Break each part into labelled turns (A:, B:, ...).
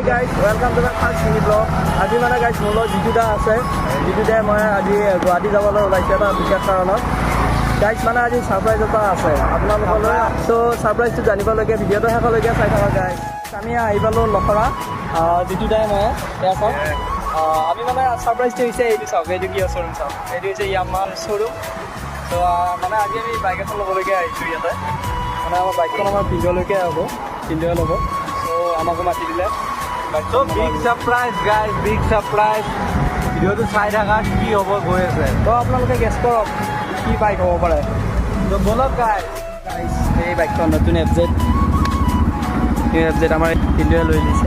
A: guys, welcome to the first mini vlog. আজি মানে guys মোৰ লগত জিতুদা আছে। জিতুদাই মই আজি গুৱাহাটী যাবলৈ ওলাইছে এটা বিশেষ কাৰণত। গাইজ মানে আজি ছাৰপ্ৰাইজ এটা আছে আপোনালোকলৈ। ত' ছাৰপ্ৰাইজটো জানিবলগীয়া ভিডিঅ'টো শেষলৈকে চাই থাকক গাইজ। আমি আহি পালোঁ লখৰা জিতুদাই মই এয়া চাওক। আমি মানে ছাৰপ্ৰাইজটো হৈছে এইটো চাওক, এইটো কি শ্ব'ৰুম চাওক, এইটো হৈছে ইয়ামাহা শ্ব'ৰুম। ত' মানে আজি আমি বাইক এখন ল'বলগীয়া আহিছোঁ ইয়াতে। মানে আমাৰ বাইকখন আমাৰ ভিডিঅ'লৈকে হ'ব, ভিডিঅ' ল'ব। ত' আমাকো মাতি দিলে।
B: So big surprise guys, big surprise. ভিডিঅ'টো চাই থাকা কি হ'ব গৈ আছে।
A: তো আপোনালোকে গেছ কৰক কি বাইক হ'ব পাৰে।
B: তো বলক গাইজ।
A: এই বাইকখন নতুন এফজেড, নিউ এফজেড আমাৰ ভিডিঅ'য়ে লৈ দিছে।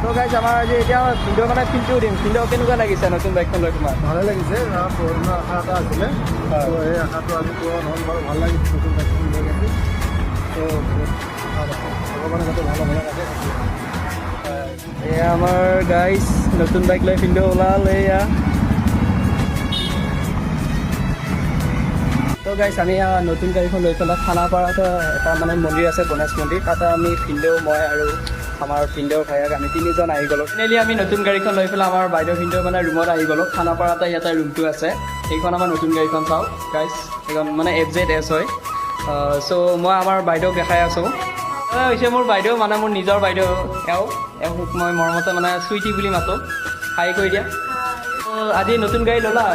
A: তো গাইজ আমাৰ আজি এতিয়া ভিডিঅ' মানে ফিল্ডটো দিম। ভিডিঅ' কেনেকুৱা লাগিছে নতুন বাইকখন লৈ তোমাৰ?
B: ভালে লাগিছে, পুৰণা আশা এটা আছিলে। তো এই আশাটো আজি পূৰণ হ'ল, বাৰু ভাল লাগিছে নতুন বাইকখন লৈ গৈছে। তো ভগৱানে যাতে ভালে ভালে ৰাখে।
A: এয়া আমাৰ গাইজ নতুন বাইক লৈ ভিডিঅ' ওলাল এয়া। তো গাইজ আমি নতুন গাড়ীখন লৈ পেলাই খানাপাৰাতে এটা মানে মন্দিৰ আছে, গণেশ মন্দিৰ। তাতে আমি ভিনদেউ, মই আৰু আমাৰ ভিনদেউ ভাইয়াক আমি তিনিজন আহি গ'লোঁ। ফাইনেলি আমি নতুন গাড়ীখন লৈ পেলাই আমাৰ বাইদেউ ভিনদেউ মানে ৰুমত আহি গ'লোঁ। খানাপাৰাতে ইয়াতে ৰুমটো আছে। সেইখন আমাৰ নতুন গাড়ীখন চাওক গাইজ, সেইখন মানে FZS হয়। চ' মই আমাৰ বাইদেউক দেখাই আছোঁ। হৈছে মোৰ বাইদেউ, মানে মোৰ নিজৰ বাইদেউ। এওঁক মই মৰমতে মানে চুইটি বুলি মাতোঁ। হাই কৰি দিয়া। ত' আজি নতুন গাড়ী ল'লা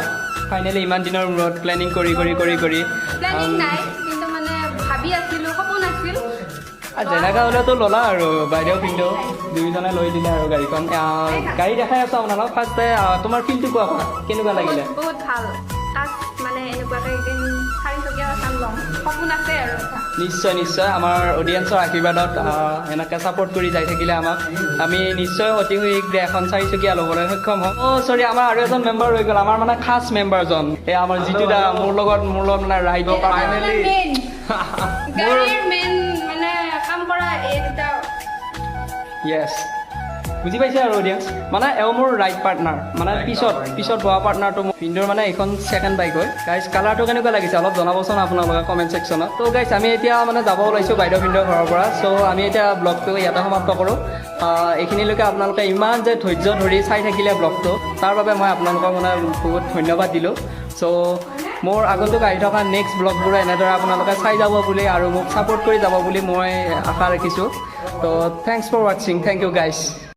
A: ফাইনেলি, ইমান দিনৰ মূৰত প্লেনিং কৰি
C: প্লেনিং নাই, কিন্তু মানে ভাবি আছিলোঁ, সপোন আছিল।
A: যেনেকৈ হ'লেতো ল'লা আৰু বাইদেউ ভিনদেউ দুয়োজনে লৈ দিলে আৰু গাড়ীখন। গাড়ী দেখাই আছোঁ আপোনালোক। ফাৰ্ষ্টে তোমাৰ ফিলটো কোৱা, কেনেকুৱা লাগিলে?
C: বহুত ভাল। তাত মানে এনেকুৱাকৈ এদিন 4 চকীয়া এখন ল'ম, সপোন আছে আৰু।
A: নিশ্চয় নিশ্চয় আমাৰ অডিয়েঞ্চৰ আশীৰ্বাদত এনেকৈ ছাপোৰ্ট কৰি যাই থাকিলে আমাক, আমি নিশ্চয় অতি শীঘ্ৰে এখন 4 চকীয়া ল'বলৈ সক্ষম হ'ম। চৰি, আমাৰ আৰু এজন মেম্বাৰ হৈ গ'ল, আমাৰ মানে খাছ মেম্বাৰজন। এই আমাৰ জিতুদা মোৰ লগত মানে ৰাইড ফাইনেলি
C: গাড়ীৰ মেইন মানে কাম কৰা এই দুটা।
A: য়েছ, বুজি পাইছে আৰু অডিয়েঞ্চ। মানে এওঁ মোৰ ৰাইড পাৰ্টনাৰ, মানে পিছত বহা পাৰ্টনাৰটো মোৰ ভিনদেউৰ। মানে এইখন ছেকেণ্ড বাইক হয়। গাইজ কালাৰটো কেনেকুৱা লাগিছে অলপ জনাবচোন আপোনালোকে কমেণ্ট ছেকশ্যনত। ত' গাইজ আমি এতিয়া মানে যাব ওলাইছোঁ বাইদেউ ভিনদেউৰ ঘৰৰ পৰা। চ' আমি এতিয়া ব্লগটো ইয়াতে সমাপ্ত কৰোঁ। এইখিনিলৈকে আপোনালোকে ইমান যে ধৈৰ্য ধৰি চাই থাকিলে ব্লগটো, তাৰ বাবে মই আপোনালোকক মানে বহুত ধন্যবাদ দিলোঁ। চ' মোৰ আগন্তুক আহি থকা নেক্সট ব্লগবোৰো এনেদৰে আপোনালোকে চাই যাব বুলি আৰু মোক ছাপোৰ্ট কৰি যাব বুলি মই আশা ৰাখিছোঁ। ত' থেংকছ ফৰ ৱাটছিং, থেংক ইউ গাইজ।